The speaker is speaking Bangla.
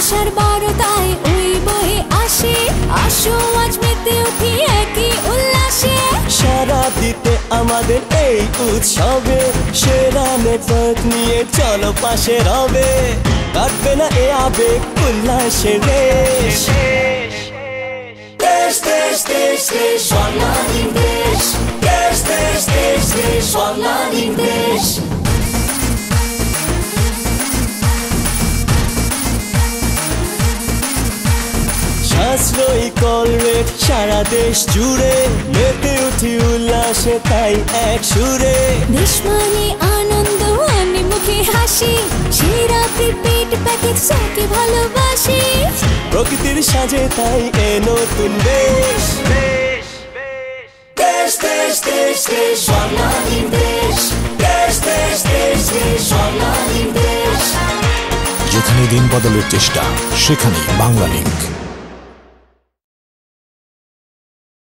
নেশার বারোটায় ওই বয়ে আসে, আসো আজ মেতে উঠি একই উল্লাসে। সারা দিতে আমাদের এই উৎসবে, সেরা নেটওয়ার্ক নিয়ে চলো পাশে রবে, কাটবে না এ আবেগ উল্লাসের রেশ। দেশ দেশ দেশ দেশ বাংলালিংক দেশ, দেশ দেশ দেশ দেশ বাংলালিংক দেশ। সাশ্রয়ী কল রেট সারা দেশ জুড়ে, মেতে উঠি উল্লাসে তাই এক সুরে। দেশ মানে আনন্দ আনে মুখে হাসি, সেরা প্রিপেড প্যাকেজ সবকে ভালোবাসি। প্রকৃতির সাজে তাই এ নতুন দেশ, দেশ দেশ দেশ দেশ বাংলালিংক দেশ, দেশ দেশ দেশ দেশ বাংলালিংক দেশ। যেখানে দিন বদলের চেষ্টা, সেখানেই বাংলালিংক।